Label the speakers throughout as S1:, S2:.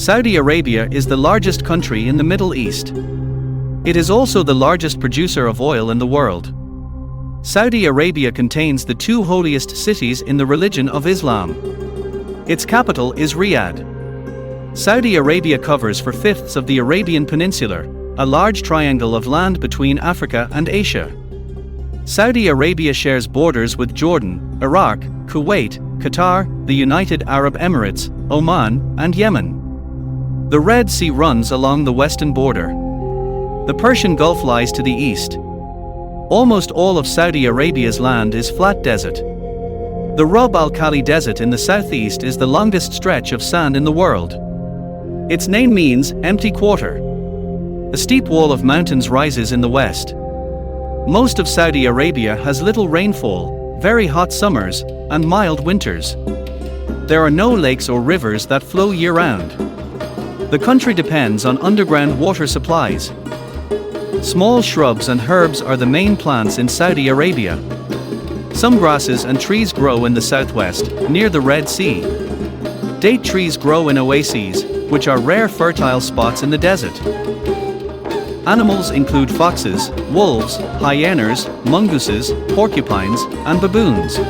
S1: Saudi Arabia is the largest country in the Middle East. It is also the largest producer of oil in the world. Saudi Arabia contains the two holiest cities in the religion of Islam. Its capital is Riyadh. Saudi Arabia covers 4/5 of the Arabian Peninsula, a large triangle of land between Africa and Asia. Saudi Arabia shares borders with Jordan, Iraq, Kuwait, Qatar, the United Arab Emirates, Oman, and Yemen. The Red Sea runs along the western border. The Persian Gulf lies to the east. Almost all of Saudi Arabia's land is flat desert. The Rub al Khali Desert in the southeast is the longest stretch of sand in the world. Its name means empty quarter. A steep wall of mountains rises in the west. Most of Saudi Arabia has little rainfall, very hot summers, and mild winters. There are no lakes or rivers that flow year-round. The country depends on underground water supplies. Small shrubs and herbs are the main plants in Saudi Arabia. Some grasses and trees grow in the southwest, near the Red Sea. Date trees grow in oases, which are rare fertile spots in the desert. Animals include foxes, wolves, hyenas, mongooses, porcupines, and baboons.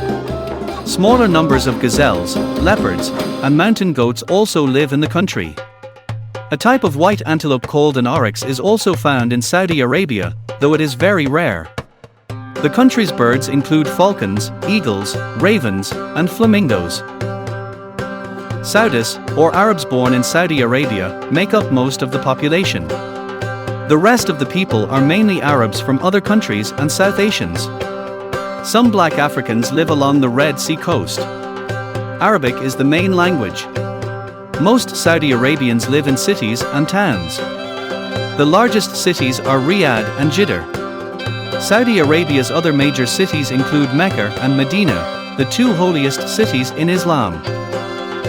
S1: Smaller numbers of gazelles, leopards, and mountain goats also live in the country. A type of white antelope called an oryx is also found in Saudi Arabia, though it is very rare. The country's birds include falcons, eagles, ravens, and flamingos. Saudis, or Arabs born in Saudi Arabia, make up most of the population. The rest of the people are mainly Arabs from other countries and South Asians. Some black Africans live along the Red Sea coast. Arabic is the main language. Most Saudi Arabians live in cities and towns. The largest cities are Riyadh and Jeddah. Saudi Arabia's other major cities include Mecca and Medina, the two holiest cities in Islam.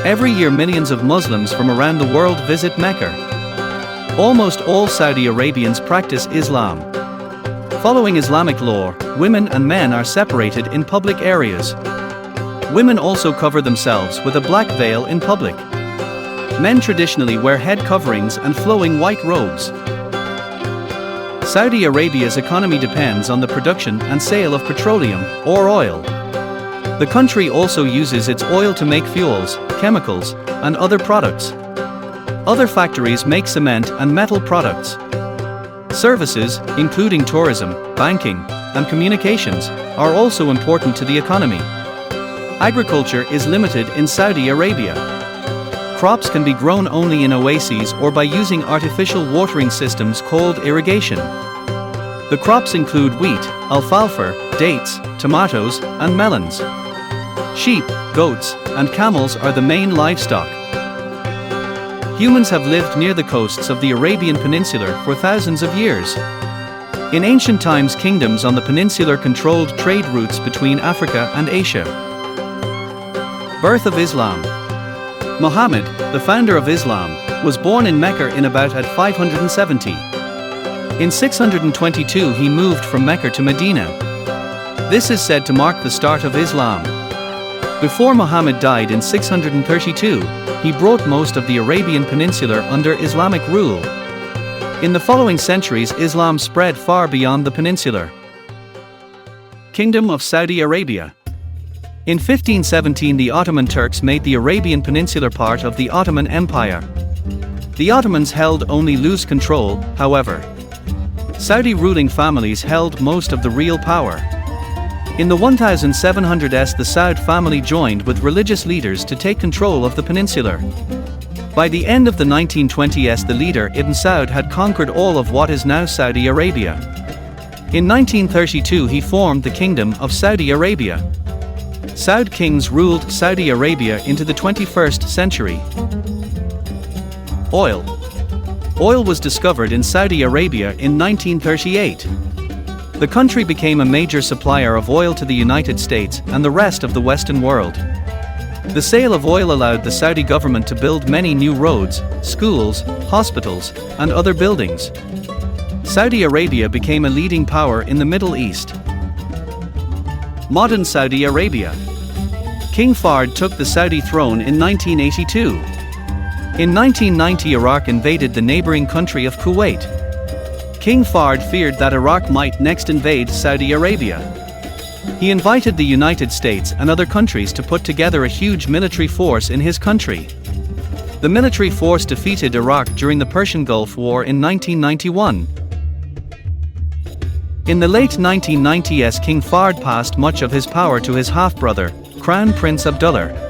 S1: Every year millions of Muslims from around the world visit Mecca. Almost all Saudi Arabians practice Islam. Following Islamic law, women and men are separated in public areas. Women also cover themselves with a black veil in public. Men traditionally wear head coverings and flowing white robes. Saudi Arabia's economy depends on the production and sale of petroleum, or oil. The country also uses its oil to make fuels, chemicals, and other products. Other factories make cement and metal products. Services, including tourism, banking, and communications, are also important to the economy. Agriculture is limited in Saudi Arabia. Crops can be grown only in oases or by using artificial watering systems called irrigation. The crops include wheat, alfalfa, dates, tomatoes, and melons. Sheep, goats, and camels are the main livestock. Humans have lived near the coasts of the Arabian Peninsula for thousands of years. In ancient times, kingdoms on the peninsula controlled trade routes between Africa and Asia. Birth of Islam. Muhammad, the founder of Islam, was born in Mecca in about at 570. In 622 he moved from Mecca to Medina. This is said to mark the start of Islam. Before Muhammad died in 632, he brought most of the Arabian Peninsula under Islamic rule. In the following centuries, Islam spread far beyond the peninsula. Kingdom of Saudi Arabia. In 1517 the Ottoman Turks made the Arabian Peninsula part of the Ottoman Empire. The Ottomans held only loose control, however. Saudi ruling families held most of the real power. In the 1700s the Saud family joined with religious leaders to take control of the peninsula. By the end of the 1920s the leader Ibn Saud had conquered all of what is now Saudi Arabia. In 1932 he formed the Kingdom of Saudi Arabia. Saud kings ruled Saudi Arabia into the 21st century. Oil. Oil was discovered in Saudi Arabia in 1938. The country became a major supplier of oil to the United States and the rest of the Western world. The sale of oil allowed the Saudi government to build many new roads, schools, hospitals, and other buildings. Saudi Arabia became a leading power in the Middle East. Modern Saudi Arabia. King Fahd took the Saudi throne in 1982. In 1990, Iraq invaded the neighboring country of Kuwait. King Fahd feared that Iraq might next invade Saudi Arabia. He invited the United States and other countries to put together a huge military force in his country. The military force defeated Iraq during the Persian Gulf War in 1991. In the late 1990s, King Fahd passed much of his power to his half-brother, Crown Prince Abdullah.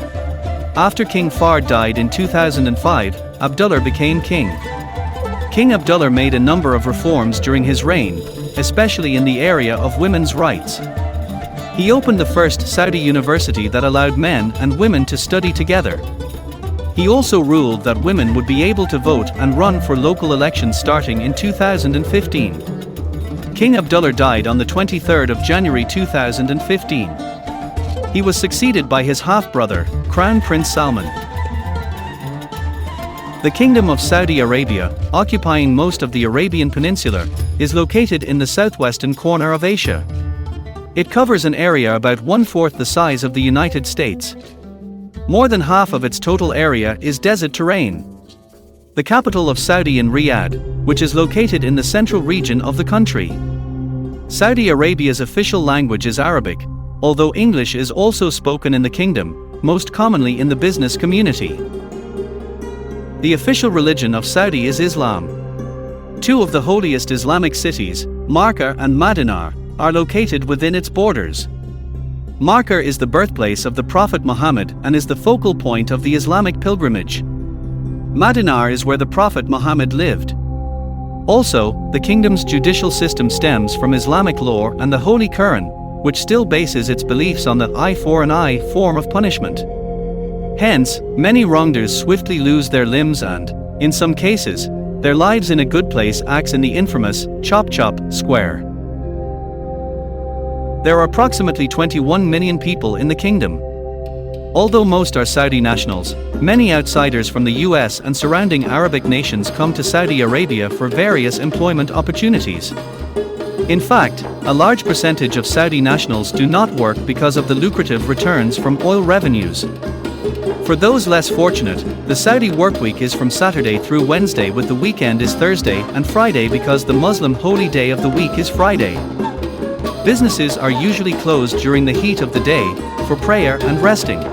S1: After King Fahd died in 2005, Abdullah became king. King Abdullah made a number of reforms during his reign, especially in the area of women's rights. He opened the first Saudi university that allowed men and women to study together. He also ruled that women would be able to vote and run for local elections starting in 2015. King Abdullah died on the 23rd of January 2015. He was succeeded by his half-brother, Crown Prince Salman. The Kingdom of Saudi Arabia, occupying most of the Arabian Peninsula, is located in the southwestern corner of Asia. It covers an area about 1/4 the size of the United States. More than half of its total area is desert terrain. The capital of Saudi is Riyadh, which is located in the central region of the country. Saudi Arabia's official language is Arabic, although English is also spoken in the kingdom, most commonly in the business community. The official religion of Saudi is Islam. Two of the holiest Islamic cities, Makkah and Madinar, are located within its borders. Makkah is the birthplace of the Prophet Muhammad and is the focal point of the Islamic pilgrimage. Madinar is where the Prophet Muhammad lived. Also, the kingdom's judicial system stems from Islamic law and the Holy Quran, which still bases its beliefs on the eye for an eye form of punishment. Hence, many wrongdoers swiftly lose their limbs and, in some cases, their lives in a good place acts in the infamous Chop Chop Square. There are approximately 21 million people in the kingdom. Although most are Saudi nationals, many outsiders from the US and surrounding Arabic nations come to Saudi Arabia for various employment opportunities. In fact, a large percentage of Saudi nationals do not work because of the lucrative returns from oil revenues. For those less fortunate, the Saudi workweek is from Saturday through Wednesday, with the weekend is Thursday and Friday because the Muslim holy day of the week is Friday. Businesses are usually closed during the heat of the day, for prayer and resting.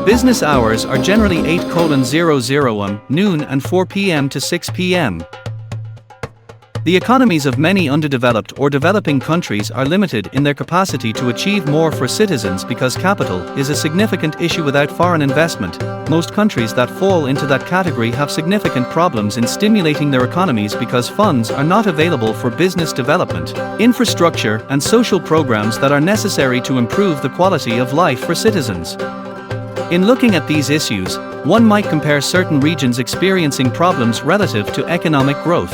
S1: Business hours are generally 8:00 am, noon and 4 p.m. to 6 p.m. The economies of many underdeveloped or developing countries are limited in their capacity to achieve more for citizens because capital is a significant issue without foreign investment. Most countries that fall into that category have significant problems in stimulating their economies because funds are not available for business development, infrastructure, and social programs that are necessary to improve the quality of life for citizens. In looking at these issues, one might compare certain regions experiencing problems relative to economic growth.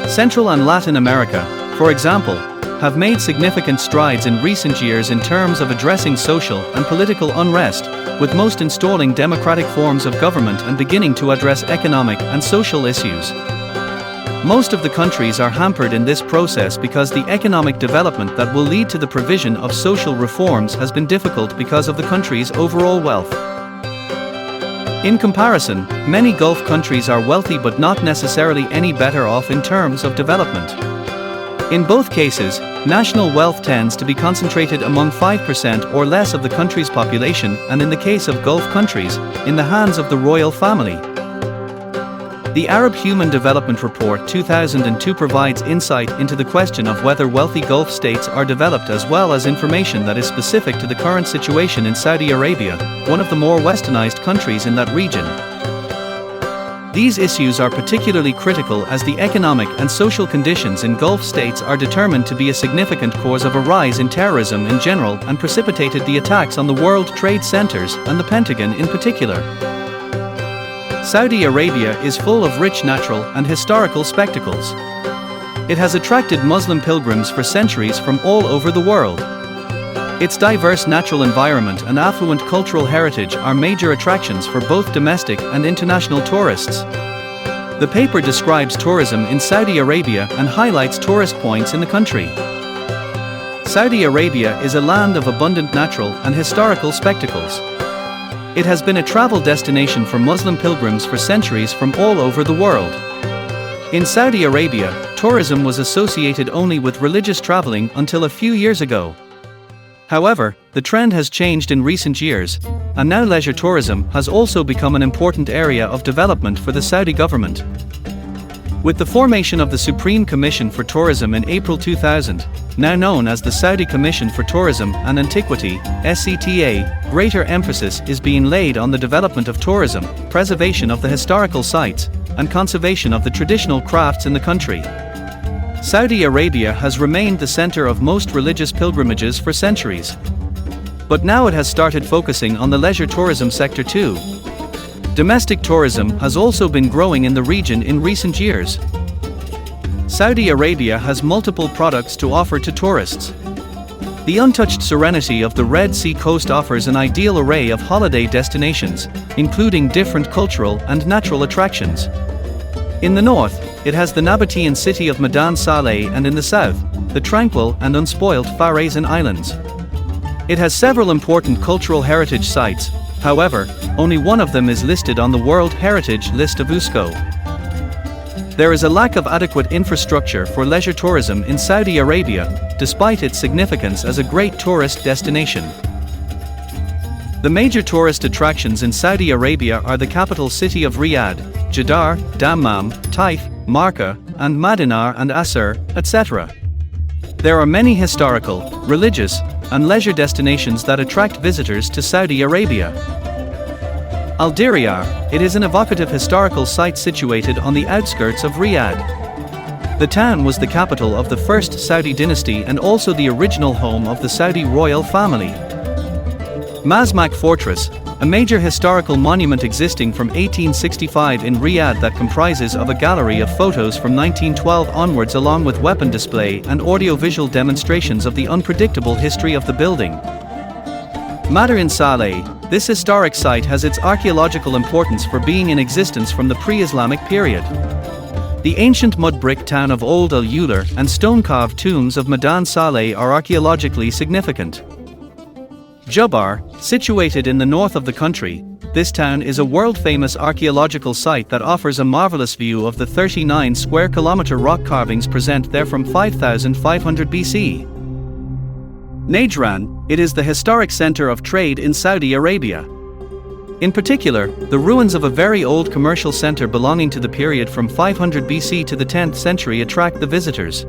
S1: Central and Latin America, for example, have made significant strides in recent years in terms of addressing social and political unrest, with most installing democratic forms of government and beginning to address economic and social issues. Most of the countries are hampered in this process because the economic development that will lead to the provision of social reforms has been difficult because of the country's overall wealth. In comparison, many Gulf countries are wealthy but not necessarily any better off in terms of development. In both cases, national wealth tends to be concentrated among 5% or less of the country's population, and in the case of Gulf countries, in the hands of the royal family. The Arab Human Development Report 2002 provides insight into the question of whether wealthy Gulf states are developed, as well as information that is specific to the current situation in Saudi Arabia, one of the more westernized countries in that region. These issues are particularly critical as the economic and social conditions in Gulf states are determined to be a significant cause of a rise in terrorism in general and precipitated the attacks on the World Trade Centers and the Pentagon in particular. Saudi Arabia is full of rich natural and historical spectacles. It has attracted Muslim pilgrims for centuries from all over the world. Its diverse natural environment and affluent cultural heritage are major attractions for both domestic and international tourists. The paper describes tourism in Saudi Arabia and highlights tourist points in the country. Saudi Arabia is a land of abundant natural and historical spectacles. It has been a travel destination for Muslim pilgrims for centuries from all over the world. In Saudi Arabia, tourism was associated only with religious traveling until a few years ago. However, the trend has changed in recent years, and now leisure tourism has also become an important area of development for the Saudi government. With the formation of the Supreme Commission for Tourism in April 2000, now known as the Saudi Commission for Tourism and Antiquity, SCTA, greater emphasis is being laid on the development of tourism, preservation of the historical sites, and conservation of the traditional crafts in the country. Saudi Arabia has remained the center of most religious pilgrimages for centuries. But now it has started focusing on the leisure tourism sector too. Domestic tourism has also been growing in the region in recent years. Saudi Arabia has multiple products to offer to tourists. The untouched serenity of the Red Sea coast offers an ideal array of holiday destinations, including different cultural and natural attractions. In the north, it has the Nabatean city of Medan Saleh, and in the south, the tranquil and unspoilt Farazan Islands. It has several important cultural heritage sites, however, only one of them is listed on the World Heritage List of UNESCO. There is a lack of adequate infrastructure for leisure tourism in Saudi Arabia, despite its significance as a great tourist destination. The major tourist attractions in Saudi Arabia are the capital city of Riyadh, Jeddah, Dammam, Taif, Marka, and Madinar and Asir, etc. There are many historical, religious, and leisure destinations that attract visitors to Saudi Arabia. Al Diriyah, it is an evocative historical site situated on the outskirts of Riyadh. The town was the capital of the first Saudi dynasty and also the original home of the Saudi royal family. Mazmak Fortress, a major historical monument existing from 1865 in Riyadh that comprises of a gallery of photos from 1912 onwards along with weapon display and audio-visual demonstrations of the unpredictable history of the building. Madarin Saleh, this historic site has its archaeological importance for being in existence from the pre-Islamic period. The ancient mud brick town of Old Al-Ular and stone-carved tombs of Medan Saleh are archaeologically significant. Jubbar, situated in the north of the country, this town is a world-famous archaeological site that offers a marvelous view of the 39 square kilometer rock carvings present there from 5500 BC. Najran, it is the historic center of trade in Saudi Arabia. In particular, the ruins of a very old commercial center belonging to the period from 500 BC to the 10th century attract the visitors.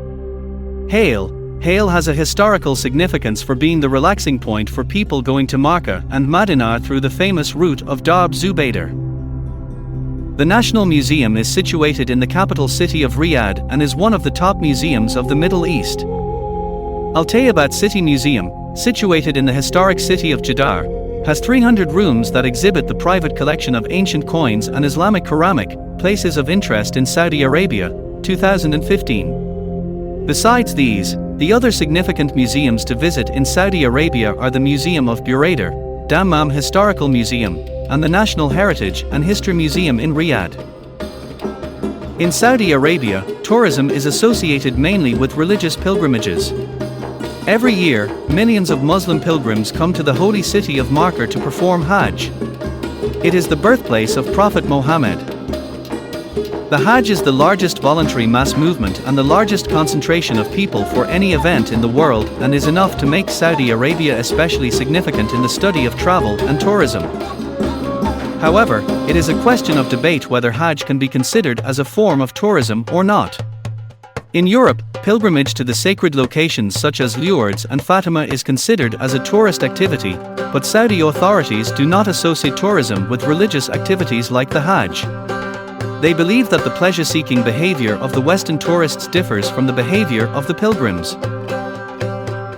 S1: Hale has a historical significance for being the relaxing point for people going to Marka and Madinar through the famous route of Darb Zubaydah. The National Museum is situated in the capital city of Riyadh and is one of the top museums of the Middle East. Al Tayyibat City Museum, situated in the historic city of Jeddah, has 300 rooms that exhibit the private collection of ancient coins and Islamic ceramic, places of interest in Saudi Arabia, 2015. Besides these, the other significant museums to visit in Saudi Arabia are the Museum of Buraidah, Dammam Historical Museum, and the National Heritage and History Museum in Riyadh. In Saudi Arabia, tourism is associated mainly with religious pilgrimages. Every year, millions of Muslim pilgrims come to the holy city of Marka to perform Hajj. It is the birthplace of Prophet Muhammad. The Hajj is the largest voluntary mass movement and the largest concentration of people for any event in the world and is enough to make Saudi Arabia especially significant in the study of travel and tourism. However, it is a question of debate whether Hajj can be considered as a form of tourism or not. In Europe, pilgrimage to the sacred locations such as Lourdes and Fatima is considered as a tourist activity, but Saudi authorities do not associate tourism with religious activities like the Hajj. They believe that the pleasure-seeking behavior of the Western tourists differs from the behavior of the pilgrims.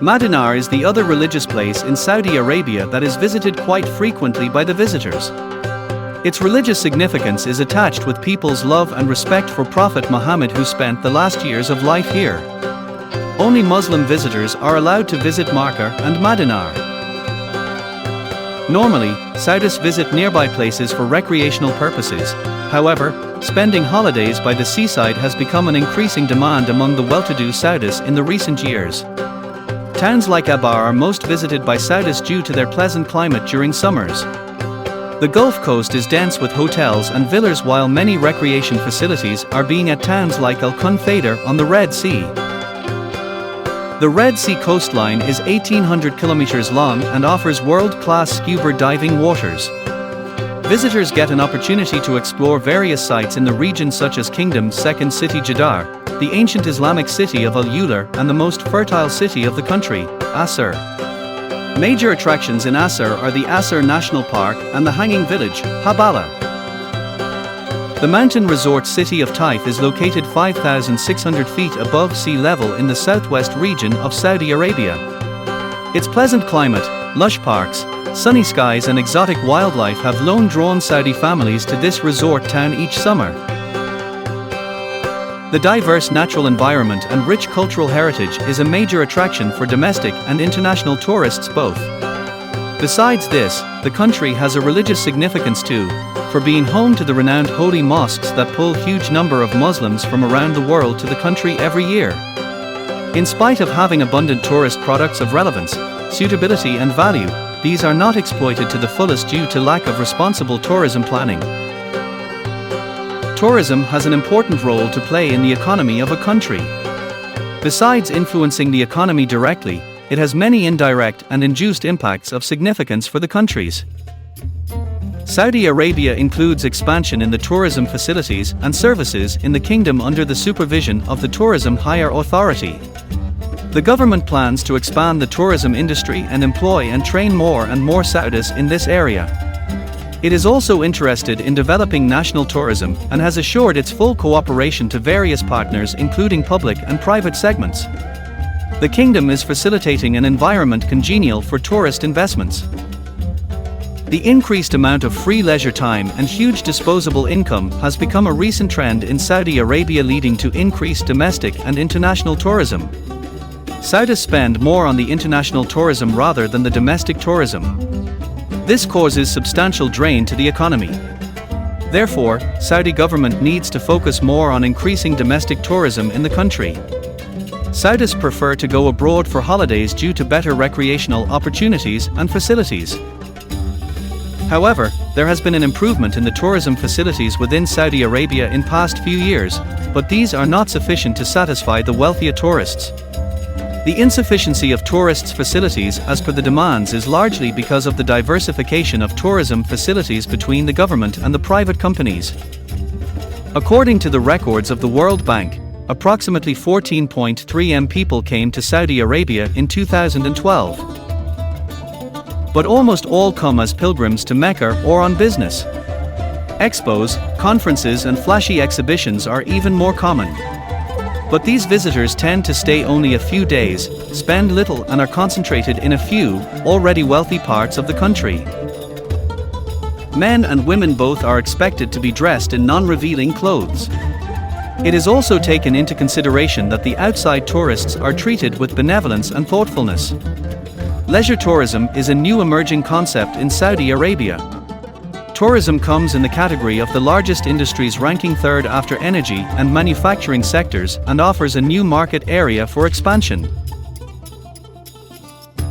S1: Madinar is the other religious place in Saudi Arabia that is visited quite frequently by the visitors. Its religious significance is attached with people's love and respect for Prophet Muhammad, who spent the last years of life here. Only Muslim visitors are allowed to visit Marka and Madinar. Normally, Saudis visit nearby places for recreational purposes. However, spending holidays by the seaside has become an increasing demand among the well-to-do Saudis in the recent years. Towns like Abar are most visited by Saudis due to their pleasant climate during summers. The Gulf Coast is dense with hotels and villas, while many recreation facilities are being at towns like Al Khunfader on the Red Sea. The Red Sea coastline is 1,800 kilometers long and offers world-class scuba diving waters. Visitors get an opportunity to explore various sites in the region such as Kingdom's second city Jeddah, the ancient Islamic city of Al-Ular, and the most fertile city of the country, Asir. Major attractions in Asir are the Asir National Park and the hanging village, Habala. The mountain resort city of Taif is located 5,600 feet above sea level in the southwest region of Saudi Arabia. Its pleasant climate, lush parks, sunny skies and exotic wildlife have drawn Saudi families to this resort town each summer. The diverse natural environment and rich cultural heritage is a major attraction for domestic and international tourists both. Besides this, the country has a religious significance too, for being home to the renowned holy mosques that pull huge number of Muslims from around the world to the country every year. In spite of having abundant tourist products of relevance, suitability and value, these are not exploited to the fullest due to lack of responsible tourism planning. Tourism has an important role to play in the economy of a country. Besides influencing the economy directly, it has many indirect and induced impacts of significance for the countries. Saudi Arabia includes expansion in the tourism facilities and services in the kingdom under the supervision of the Tourism Higher Authority. The government plans to expand the tourism industry and employ and train more and more Saudis in this area. It is also interested in developing national tourism and has assured its full cooperation to various partners including public and private segments. The kingdom is facilitating an environment congenial for tourist investments. The increased amount of free leisure time and huge disposable income has become a recent trend in Saudi Arabia, leading to increased domestic and international tourism. Saudis spend more on the international tourism rather than the domestic tourism. This causes substantial drain to the economy. Therefore, Saudi government needs to focus more on increasing domestic tourism in the country. Saudis prefer to go abroad for holidays due to better recreational opportunities and facilities. However, there has been an improvement in the tourism facilities within Saudi Arabia in past few years, but these are not sufficient to satisfy the wealthier tourists. The insufficiency of tourists' facilities as per the demands is largely because of the diversification of tourism facilities between the government and the private companies. According to the records of the World Bank, approximately 14.3 million people came to Saudi Arabia in 2012. But almost all come as pilgrims to Mecca or on business. Expos, conferences and flashy exhibitions are even more common. But these visitors tend to stay only a few days, spend little and are concentrated in a few, already wealthy parts of the country. Men and women both are expected to be dressed in non-revealing clothes. It is also taken into consideration that the outside tourists are treated with benevolence and thoughtfulness. Leisure tourism is a new emerging concept in Saudi Arabia. Tourism comes in the category of the largest industries, ranking third after energy and manufacturing sectors, and offers a new market area for expansion.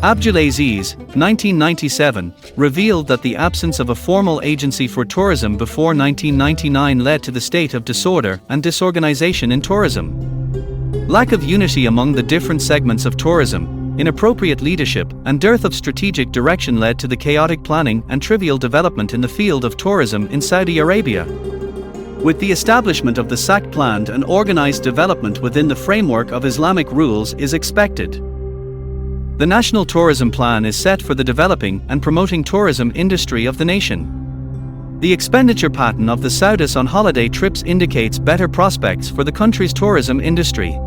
S1: Abdulaziz, 1997, revealed that the absence of a formal agency for tourism before 1999 led to the state of disorder and disorganization in tourism. Lack of unity among the different segments of tourism, inappropriate leadership, and dearth of strategic direction led to the chaotic planning and trivial development in the field of tourism in Saudi Arabia. With the establishment of the SAC, planned and organized development within the framework of Islamic rules is expected. The National Tourism Plan is set for the developing and promoting tourism industry of the nation. The expenditure pattern of the Saudis on holiday trips indicates better prospects for the country's tourism industry.